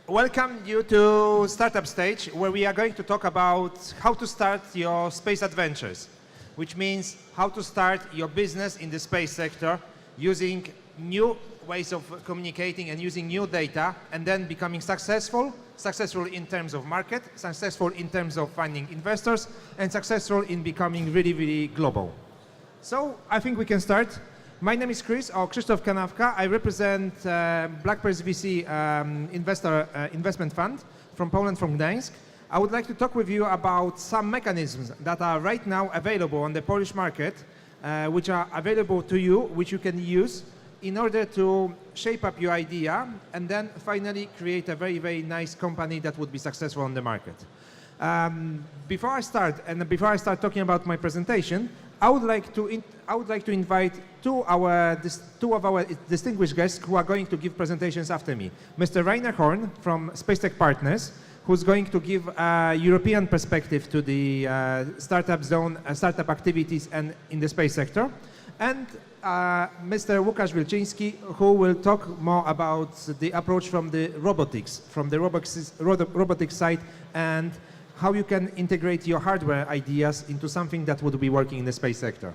welcome you to Startup Stage, where we are going to talk about how to start your space adventures, which means how to start your business in the space sector using new ways of communicating and using new data, and then becoming successful in terms of market, successful in terms of finding investors, and successful in becoming really, really global. So I think we can start. My name is Krzysztof Kanawka. I represent Blackpearls VC investment fund from Poland, from Gdansk. I would like to talk with you about some mechanisms that are right now available on the Polish market, which are available to you, which you can use in order to shape up your idea and then finally create a very, very nice company that would be successful on the market. Before I start talking about my presentation, I would like to invite two of our distinguished guests who are going to give presentations after me. Mr. Rainer Horn from SpaceTec Partners, who's going to give a European perspective to the startup zone, startup activities and in the space sector. And Mr. Łukasz Wilczyński, who will talk more about the approach from the robotics side, and how you can integrate your hardware ideas into something that would be working in the space sector.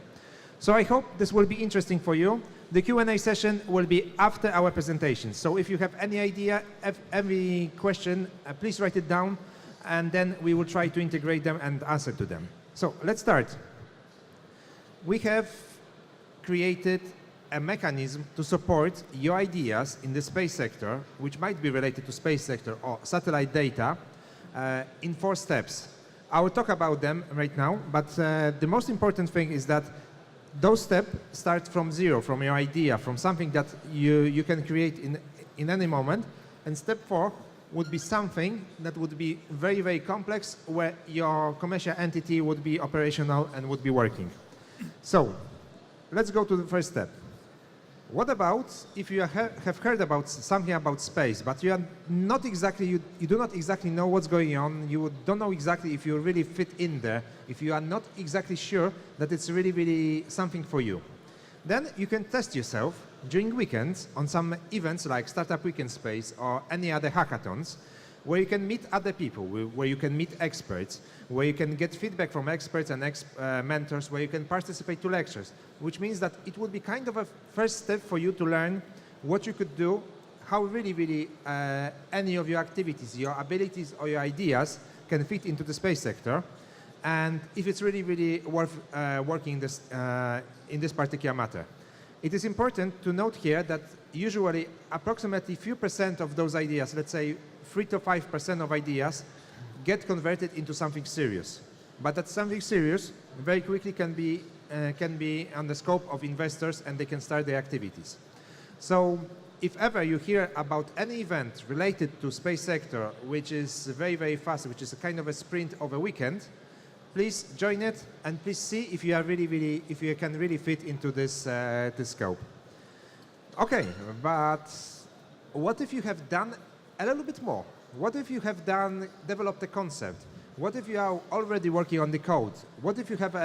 So I hope this will be interesting for you. The Q&A session will be after our presentation. So if you have any idea, any question, please write it down, and then we will try to integrate them and answer to them. So let's start. We have created a mechanism to support your ideas in the space sector, which might be related to space sector or satellite data, in 4 steps. I will talk about them right now, but the most important thing is that those steps start from zero, from your idea, from something that you can create in any moment. And step 4 would be something that would be very, very complex, where your commercial entity would be operational and would be working. So let's go to the first step. What about if you have heard about something about space, but you do not exactly know what's going on, you don't know exactly if you really fit in there, if you are not exactly sure that it's really, really something for you. Then you can test yourself during weekends on some events like Startup Weekend Space or any other hackathons, where you can meet other people, where you can meet experts, where you can get feedback from experts and mentors, where you can participate to lectures, which means that it would be kind of a first step for you to learn what you could do, how really, really any of your activities, your abilities or your ideas can fit into the space sector, and if it's really, really worth working in this particular matter. It is important to note here that usually approximately few percent of those ideas, let's say 3 to 5% of ideas, get converted into something serious. But that something serious very quickly can be on the scope of investors, and they can start their activities. So if ever you hear about any event related to space sector, which is very, very fast, which is a kind of a sprint of a weekend, please join it and please see if you are really, if you can really fit into this scope. Okay, but what if you have done a little bit more? What if you have developed a concept? What if you are already working on the code? What if you have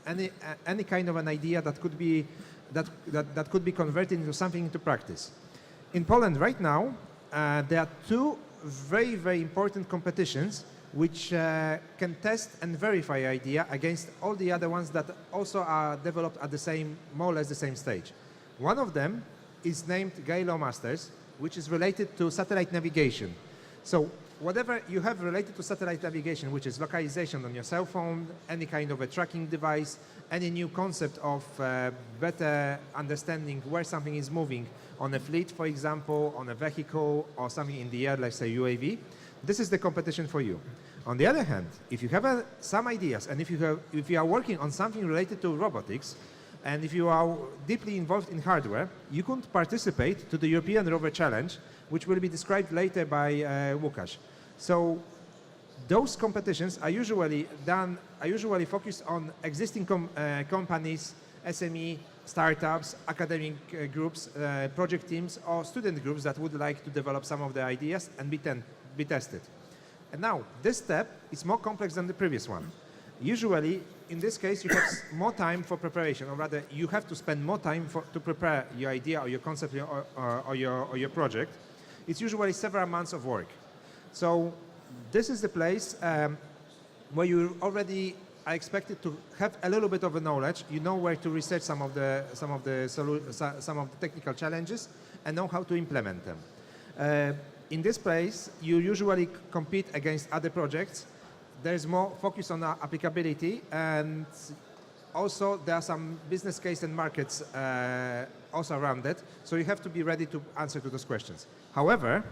any kind of an idea that could be converted into something into practice? In Poland right now, there are 2 very, very important competitions which can test and verify idea against all the other ones that also are developed at the same, more or less the same stage. One of them is named GALO Masters, which is related to satellite navigation. So whatever you have related to satellite navigation, which is localization on your cell phone, any kind of a tracking device, any new concept of better understanding where something is moving on a fleet, for example, on a vehicle or something in the air, like say UAV, this is the competition for you. On the other hand, if you have some ideas, and if you are working on something related to robotics, and if you are deeply involved in hardware, you could participate to the European Rover Challenge, which will be described later by Łukasz. So those competitions are usually focused on existing companies, SME, startups, academic groups, project teams, or student groups that would like to develop some of the ideas and be tested. And now, this step is more complex than the previous one. Usually, in this case, you have more time for preparation, or rather, you have to spend more time to prepare your idea or your concept or your project. It's usually several months of work. So this is the place where you already are expected to have a little bit of a knowledge. You know where to research some of the technical challenges and know how to implement them. In this place, you usually compete against other projects. There's more focus on applicability, and also there are some business case and markets also around it. So you have to be ready to answer to those questions. However,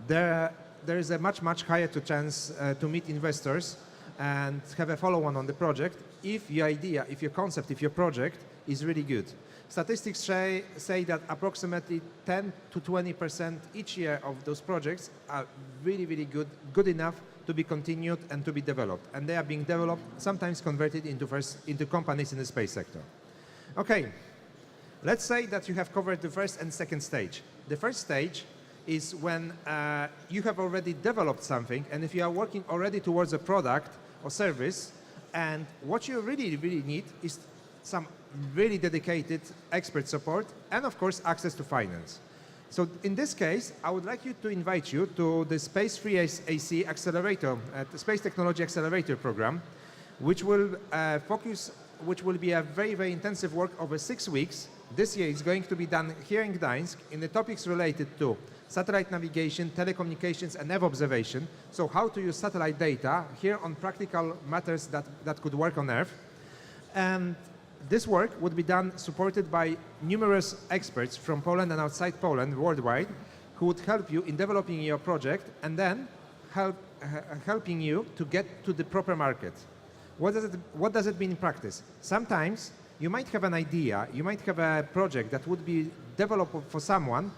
there is a much higher chance to meet investors and have a follow-on on the project if your idea, if your concept, if your project is really good. Statistics say that approximately 10 to 20% each year of those projects are really good enough to be continued and to be developed. And they are being developed, sometimes converted into companies in the space sector. Okay, let's say that you have covered the first and second stage. The first stage is when you have already developed something, and if you are working already towards a product or service, and what you really need is some really dedicated expert support, and of course access to finance. So in this case, I would like to invite you to the Space 3AC Accelerator, the Space Technology Accelerator program, which will be a very intensive work over 6 weeks. This year it's going to be done here in Gdansk in the topics related to satellite navigation, telecommunications, and Earth observation. So how to use satellite data here on practical matters that could work on Earth. And this work would be done supported by numerous experts from Poland and outside Poland worldwide who would help you in developing your project and then helping you to get to the proper market. What does it mean in practice? Sometimes you might have an idea, you might have a project that would be developed for someone,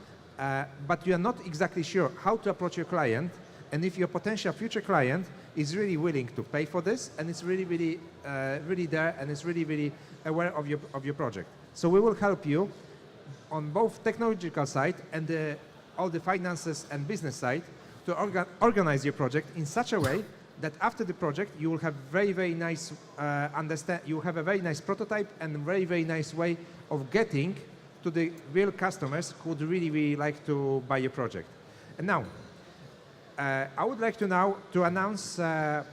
but you are not exactly sure how to approach your client, and if your potential future client is really willing to pay for this, and it's really there, and is really aware of your project. So we will help you on both technological side and all the finances and business side to organize your project in such a way that after the project you will have very nice you have a very nice prototype and very nice way of getting to the real customers who would really like to buy your project. And now, I would like to announce a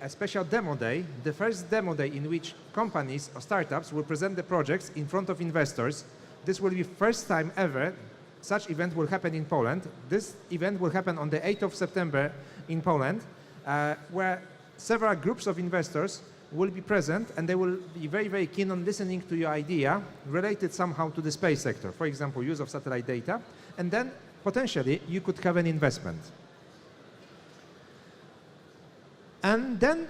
special demo day, the first demo day in which companies or startups will present the projects in front of investors. This will be first time ever such event will happen in Poland. This event will happen on the 8th of September in Poland, where several groups of investors will be present, and they will be very keen on listening to your idea related somehow to the space sector, for example, use of satellite data, and then potentially you could have an investment. And then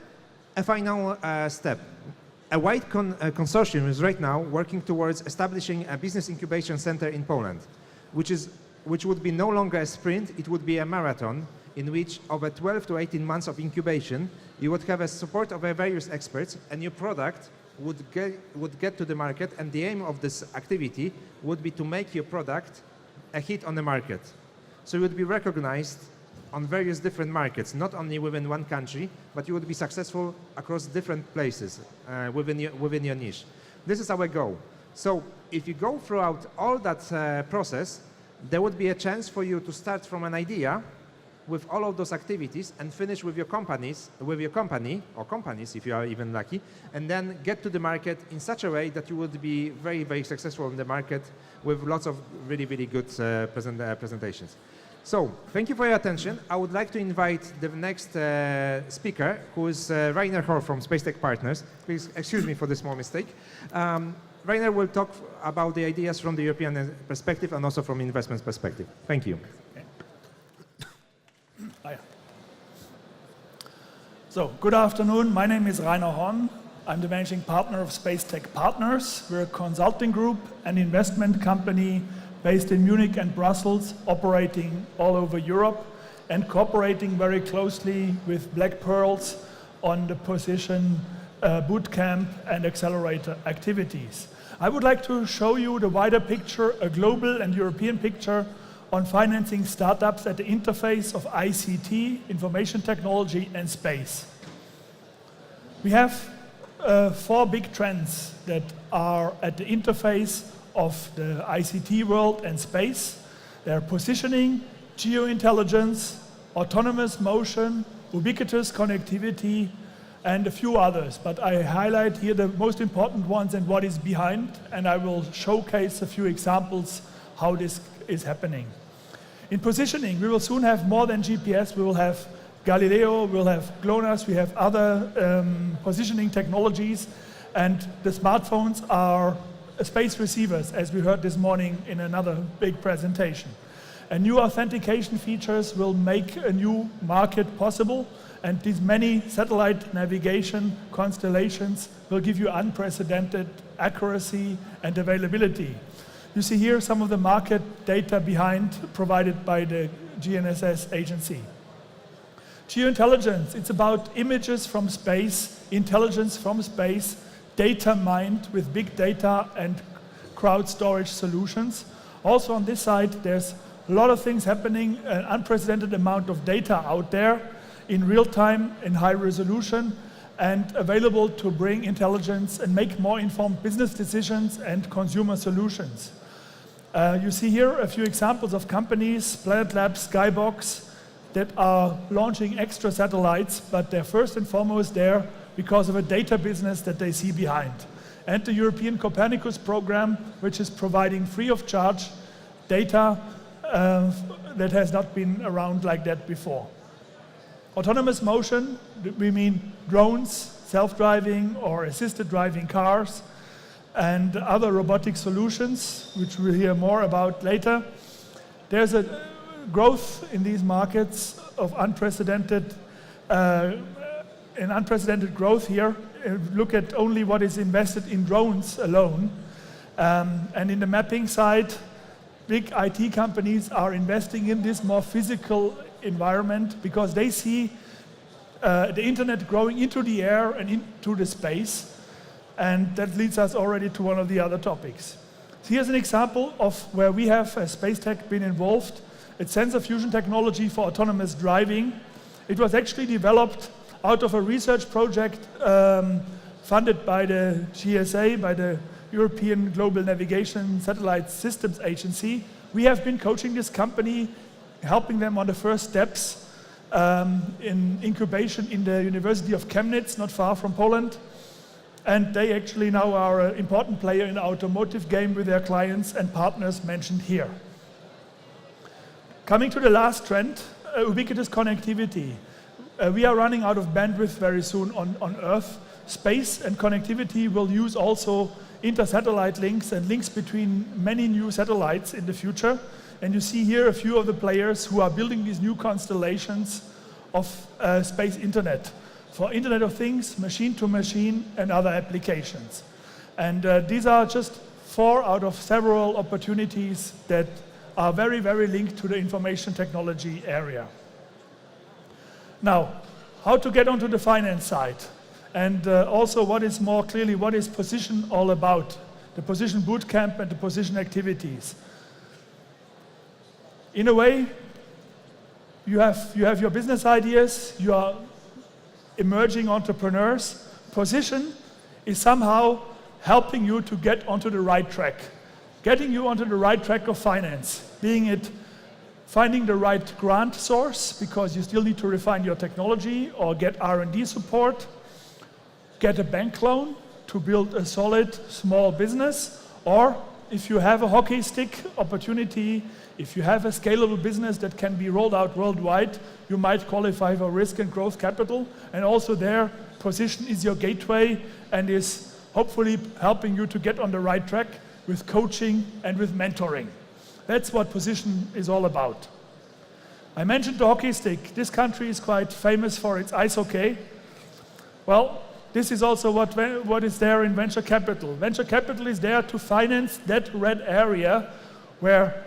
a final step. A wide consortium is right now working towards establishing a business incubation center in Poland, which would be no longer a sprint, it would be a marathon in which over 12 to 18 months of incubation, you would have a support of various experts, and your product would get to the market, and the aim of this activity would be to make your product a hit on the market. So you would be recognized on various different markets, not only within one country, but you would be successful across different places within your niche. This is our goal. So if you go throughout all that process, there would be a chance for you to start from an idea with all of those activities and finish with your company or companies if you are even lucky, and then get to the market in such a way that you would be very successful in the market with lots of really good presentations. So thank you for your attention. I would like to invite the next speaker, who is Rainer Hohr from SpaceTec Partners. Please excuse me for the small mistake. Rainer will talk about the ideas from the European perspective and also from investment perspective. Thank you. Hi. So, good afternoon. My name is Rainer Horn. I'm the managing partner of SpaceTec Partners. We're a consulting group and investment company based in Munich and Brussels, operating all over Europe and cooperating very closely with Black Pearls on the position bootcamp and accelerator activities. I would like to show you the wider picture, a global and European picture on financing startups at the interface of ICT, information technology, and space. We have 4 big trends that are at the interface of the ICT world and space. They're positioning, geointelligence, autonomous motion, ubiquitous connectivity, and a few others. But I highlight here the most important ones and what is behind, and I will showcase a few examples how this is happening. In positioning, we will soon have more than GPS. We will have Galileo, we'll have GLONASS, we have other positioning technologies, and the smartphones are space receivers, as we heard this morning in another big presentation. And new authentication features will make a new market possible, and these many satellite navigation constellations will give you unprecedented accuracy and availability. You see here some of the market data behind provided by the GNSS agency. Geointelligence, it's about images from space, intelligence from space, data mined with big data and crowd storage solutions. Also on this side, there's a lot of things happening, an unprecedented amount of data out there in real time, in high resolution, and available to bring intelligence and make more informed business decisions and consumer solutions. You see here a few examples of companies, Planet Labs, Skybox, that are launching extra satellites, but they're first and foremost there because of a data business that they see behind. And the European Copernicus program, which is providing free of charge data that has not been around like that before. Autonomous motion, we mean drones, self-driving or assisted driving cars, and other robotic solutions, which we'll hear more about later. There's a growth in these markets of unprecedented growth here. Look at only what is invested in drones alone. And in the mapping side, big IT companies are investing in this more physical environment because they see the internet growing into the air and into the space. And that leads us already to one of the other topics. So here's an example of where we have, as SpaceTec, been involved. It's sensor fusion technology for autonomous driving. It was actually developed out of a research project funded by the GSA, by the European Global Navigation Satellite Systems Agency. We have been coaching this company, helping them on the first steps in incubation in the University of Chemnitz, not far from Poland. And they actually now are an important player in the automotive game with their clients and partners mentioned here. Coming to the last trend, ubiquitous connectivity. We are running out of bandwidth very soon on Earth. Space and connectivity will use also inter-satellite links and links between many new satellites in the future. And you see here a few of the players who are building these new constellations of space internet for Internet of Things, machine to machine, and other applications. And these are just 4 out of several opportunities that are very, very linked to the information technology area. Now, how to get onto the finance side, and also what is more clearly, what is Position all about, the Position Bootcamp and the Position activities. In a way, you have your business ideas, you are emerging entrepreneurs. Position is somehow helping you to get onto the right track, getting you onto the right track of finance, being it finding the right grant source because you still need to refine your technology or get R&D support, get a bank loan to build a solid small business, or if you have a hockey stick opportunity, if you have a scalable business that can be rolled out worldwide, you might qualify for risk and growth capital, and also there, Position is your gateway and is hopefully helping you to get on the right track with coaching and with mentoring. That's what Position is all about. I mentioned the hockey stick. This country is quite famous for its ice hockey. Well, this is also what is there in venture capital. Venture capital is there to finance that red area where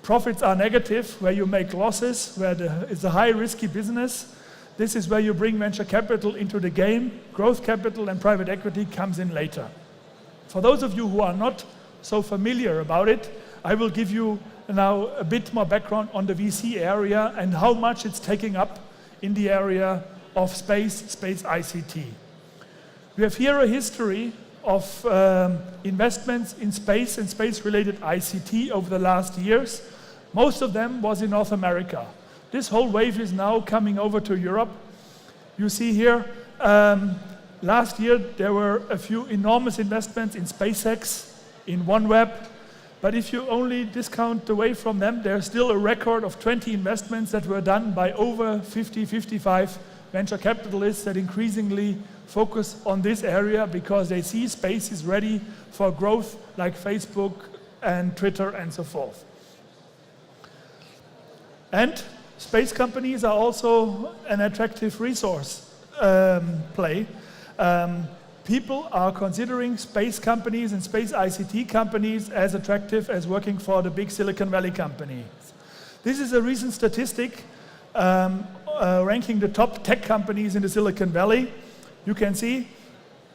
profits are negative, where you make losses, where it's a high risky business. This is where you bring venture capital into the game. Growth capital and private equity comes in later. For those of you who are not so familiar about it, I will give you now a bit more background on the VC area and how much it's taking up in the area of space ICT. We have here a history of investments in space and space-related ICT over the last years. Most of them was in North America. This whole wave is now coming over to Europe. You see here, last year there were a few enormous investments in SpaceX, in OneWeb, but if you only discount away from them, there's still a record of 20 investments that were done by over 50, 55 venture capitalists that increasingly focus on this area because they see space is ready for growth like Facebook and Twitter and so forth. And space companies are also an attractive resource play. People are considering space companies and space ICT companies as attractive as working for the big Silicon Valley companies. This is a recent statistic ranking the top tech companies in the Silicon Valley. You can see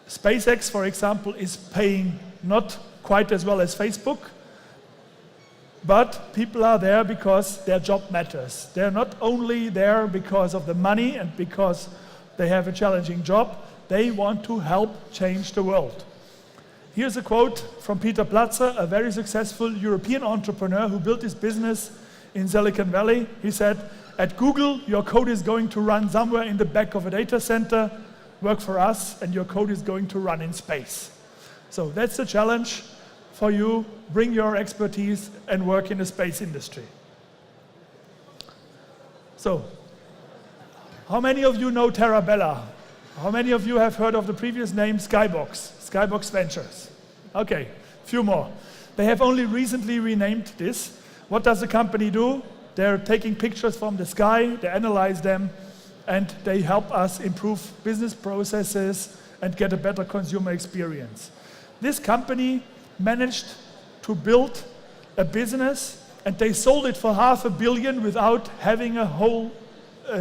SpaceX, for example, is paying not quite as well as Facebook, but people are there because their job matters. They're not only there because of the money and because they have a challenging job, they want to help change the world. Here's a quote from Peter Platzer, a very successful European entrepreneur who built his business in Silicon Valley. He said, "At Google, your code is going to run somewhere in the back of a data center. Work for us, and your code is going to run in space." So that's the challenge for you. Bring your expertise and work in the space industry. So, how many of you know Terra Bella? How many of you have heard of the previous name Skybox Ventures? Okay, few more. They have only recently renamed this. What does the company do? They're taking pictures from the sky, they analyze them, and they help us improve business processes and get a better consumer experience. This company managed to build a business, and they sold it for $500 million without having a whole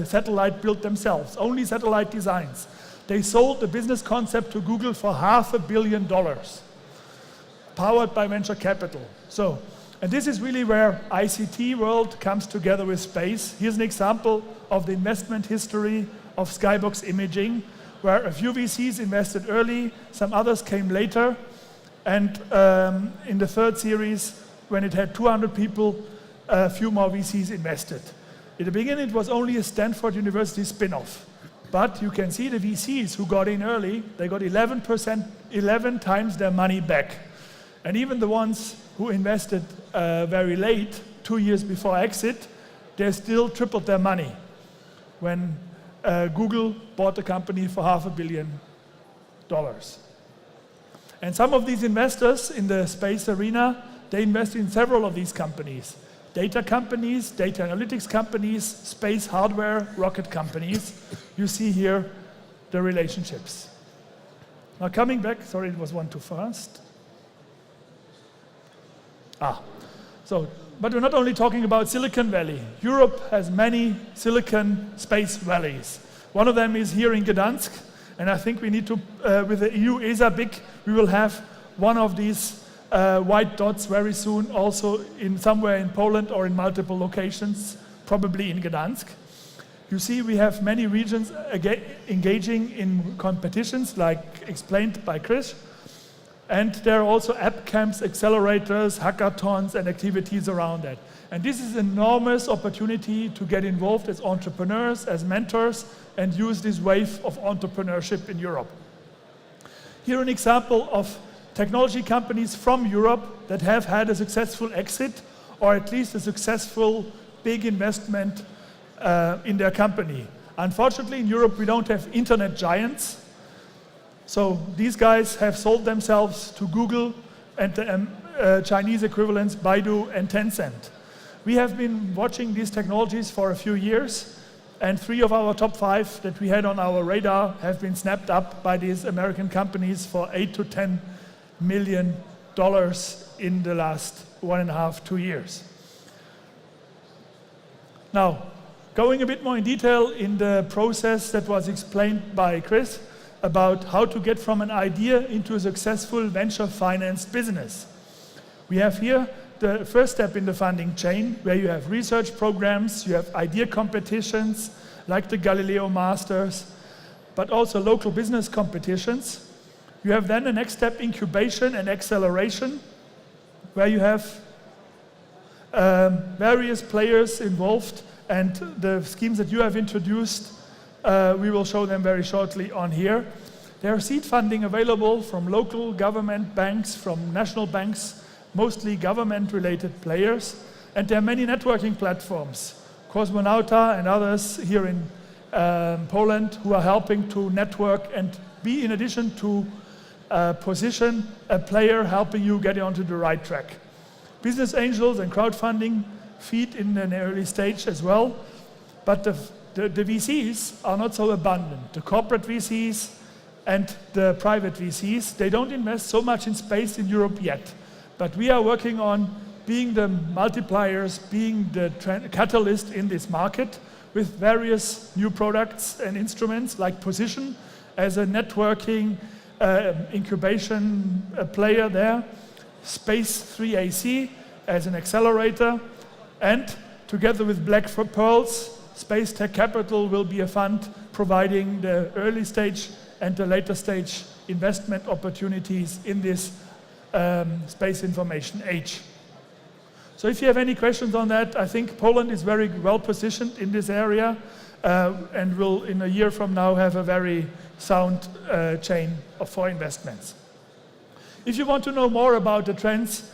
satellite built themselves, only satellite designs. They sold the business concept to Google for $500 million, powered by venture capital. So, and this is really where ICT world comes together with space. Here's an example of the investment history of Skybox Imaging, where a few VCs invested early, some others came later, and in the third series, when it had 200 people, a few more VCs invested. In the beginning, it was only a Stanford University spin-off. But you can see the VCs who got in early, they got 11 times their money back. And even the ones who invested very late, 2 years before exit, they still tripled their money when Google bought the company for $500 million. And some of these investors in the space arena, they invest in several of these companies. Data companies, data analytics companies, space hardware, rocket companies. You see here the relationships. Now coming back, sorry, it was one too fast. But we're not only talking about Silicon Valley. Europe has many Silicon space valleys. One of them is here in Gdansk, and I think we need to, with the EU ESA BIC, we will have one of these white dots very soon, also in somewhere in Poland or in multiple locations, probably in Gdansk. You see, we have many regions engaging in competitions, like explained by Chris. And there are also app camps, accelerators, hackathons, and activities around that. And this is an enormous opportunity to get involved as entrepreneurs, as mentors, and use this wave of entrepreneurship in Europe. Here an example of technology companies from Europe that have had a successful exit, or at least a successful big investment in their company. Unfortunately, in Europe, we don't have internet giants. So these guys have sold themselves to Google and the Chinese equivalents, Baidu and Tencent. We have been watching these technologies for a few years, and 3 of our top 5 that we had on our radar have been snapped up by these American companies for $8 to $10 million in the last 1.5 to 2 years. Now, going a bit more in detail in the process that was explained by Chris about how to get from an idea into a successful venture-financed business. We have here the first step in the funding chain, where you have research programs, you have idea competitions, like the Galileo Masters, but also local business competitions. You have then the next step, incubation and acceleration, where you have various players involved And the schemes that you have introduced, we will show them very shortly on here. There are seed funding available from local government banks, from national banks, mostly government-related players. And there are many networking platforms, Cosmonauta and others here in Poland, who are helping to network and be, in addition to position, a player helping you get onto the right track. Business angels and crowdfunding feed in an early stage as well, but the VCs are not so abundant. The corporate VCs and the private VCs, they don't invest so much in space in Europe yet, but we are working on being the multipliers, being the catalyst in this market with various new products and instruments like Position as a networking incubation player there, Space 3AC as an accelerator, and together with Black Pearls, SpaceTec Capital will be a fund providing the early stage and the later stage investment opportunities in this space information age. So if you have any questions on that, I think Poland is very well positioned in this area and will, in a year from now, have a very sound chain for investments. If you want to know more about the trends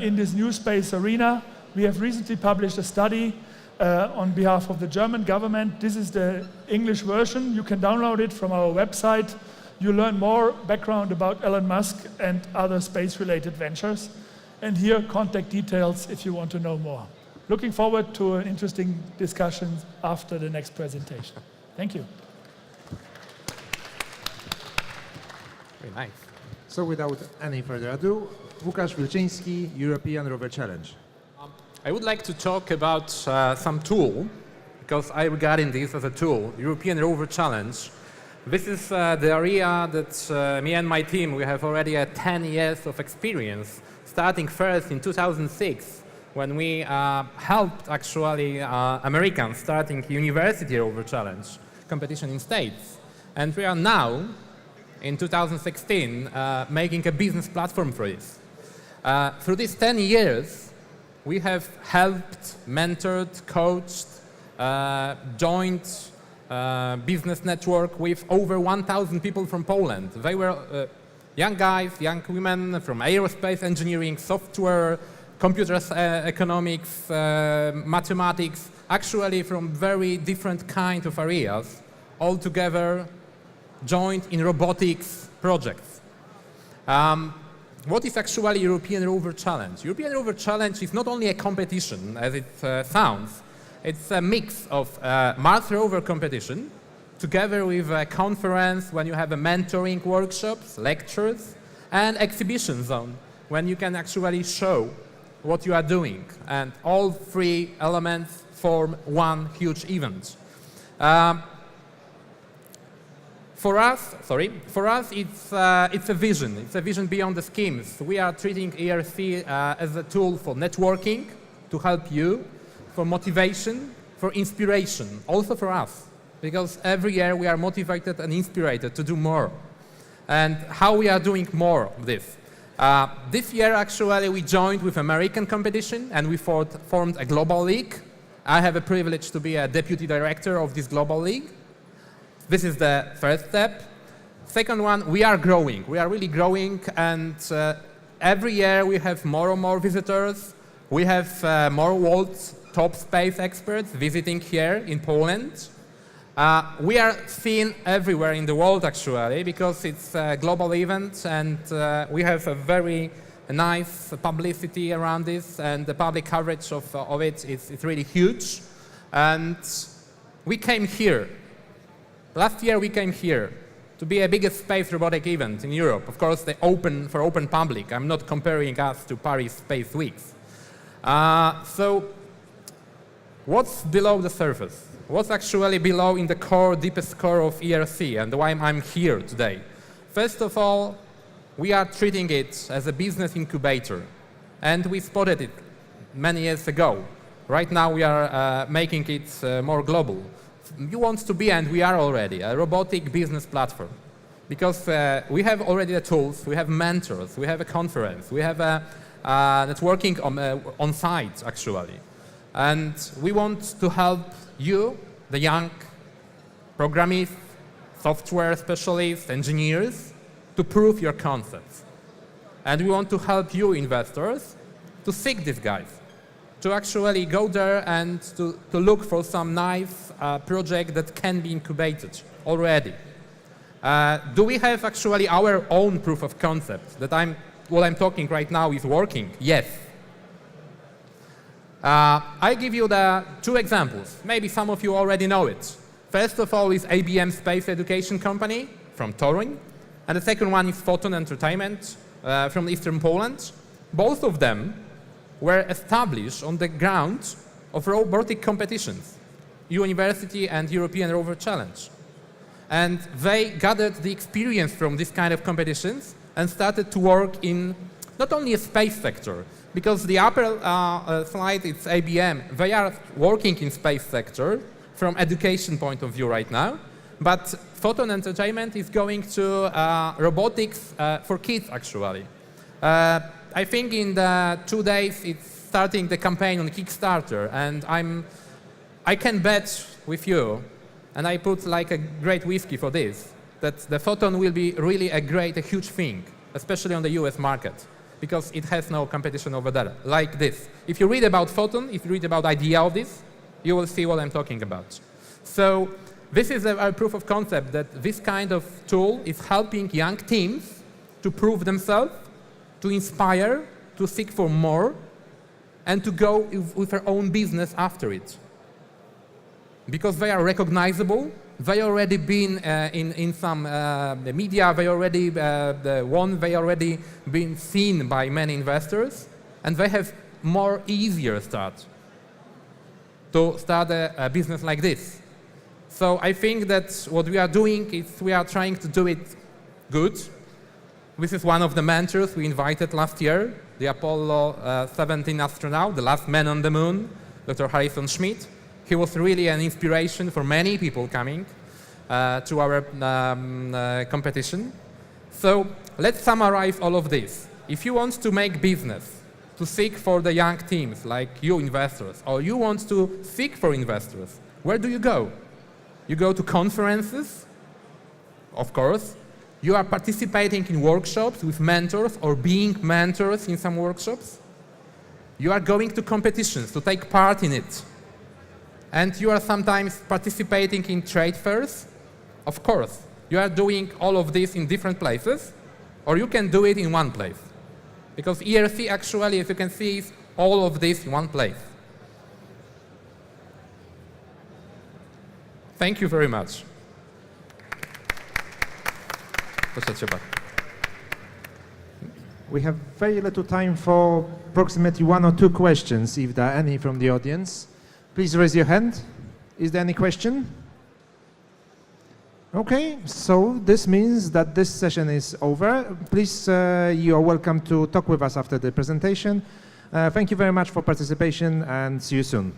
in this new space arena, we have recently published a study on behalf of the German government. This is the English version. You can download it from our website. You learn more background about Elon Musk and other space-related ventures. And here, contact details if you want to know more. Looking forward to an interesting discussion after the next presentation. Thank you. Very nice. So without any further ado, Łukasz Wilczyński, European Rover Challenge. I would like to talk about some tool, because I regard this as a tool, European Rover Challenge. This is the area that me and my team, we have already 10 years of experience, starting first in 2006, when we helped actually Americans starting University Rover Challenge competition in States. And we are now, in 2016, making a business platform for this. Through these 10 years, we have helped, mentored, coached, joined business network with over 1,000 people from Poland. They were young guys, young women from aerospace engineering, software, computer economics, mathematics, actually from very different kinds of areas, all together joined in robotics projects. What is actually European Rover Challenge? European Rover Challenge is not only a competition, as it sounds. It's a mix of Mars Rover competition, together with a conference when you have a mentoring workshops, lectures, and exhibition zone, when you can actually show what you are doing. And all three elements form one huge event. For us, it's a vision. It's a vision beyond the schemes. We are treating ERC as a tool for networking, to help you, for motivation, for inspiration, also for us. Because every year we are motivated and inspired to do more. And how we are doing more of this? This year, actually, we joined with American competition and we formed a global league. I have a privilege to be a deputy director of this global league. This is the first step. Second one, we are growing. We are really growing, and every year we have more and more visitors. We have more world's top space experts visiting here in Poland. We are seen everywhere in the world, actually, because it's a global event, and we have a very nice publicity around this, and the public coverage of it is really huge. And we came here. Last year we came here to be a biggest space robotic event in Europe. Of course, for open public. I'm not comparing us to Paris Space Weeks. So what's below the surface? What's actually below in the core, deepest core of ERC, and why I'm here today? First of all, we are treating it as a business incubator, and we spotted it many years ago. Right now we are making it more global. You want to be, and we are already, a robotic business platform. Because we have already the tools, we have mentors, we have a conference, we have a networking on site, actually. And we want to help you, the young programmers, software specialists, engineers, to prove your concepts. And we want to help you, investors, to seek these guys, to actually go there and to look for some nice project that can be incubated already. Do we have actually our own proof of concept that what I'm talking right now is working? Yes. I give you the two examples. Maybe some of you already know it. First of all is ABM Space Education Company from Toruń, and the second one is Photon Entertainment from Eastern Poland. Both of them were established on the ground of robotic competitions, University and European Rover Challenge. And they gathered the experience from this kind of competitions and started to work in not only a space sector, because the upper slide is ABM. They are working in space sector from education point of view right now, but Photon Entertainment is going to robotics for kids actually. I think in the 2 days it's starting the campaign on Kickstarter, and I can bet with you, and I put like a great whiskey for this, that the Photon will be really a huge thing, especially on the US market, because it has no competition over there, like this. If you read about Photon, if you read about the idea of this, you will see what I'm talking about. So this is our proof of concept that this kind of tool is helping young teams to prove themselves, to inspire, to seek for more, and to go with their own business after it. Because they are recognizable, they already been in some media, they already won, they already been seen by many investors, and they have more easier start to start a business like this. So I think that what we are doing is we are trying to do it good. This is one of the mentors we invited last year, the Apollo 17 astronaut, the last man on the moon, Dr. Harrison Schmidt. He was really an inspiration for many people coming to our competition. So let's summarize all of this. If you want to make business, to seek for the young teams like you investors, or you want to seek for investors, where do you go? You go to conferences, of course. You are participating in workshops with mentors or being mentors in some workshops. You are going to competitions to take part in it. And you are sometimes participating in trade fairs. Of course, you are doing all of this in different places, or you can do it in one place. Because ERC actually, as you can see, is all of this in one place. Thank you very much. We have very little time for approximately 1 or 2 questions, if there are any from the audience. Please raise your hand. Is there any question? Okay, so this means that this session is over. Please, you are welcome to talk with us after the presentation. Thank you very much for participation, and see you soon.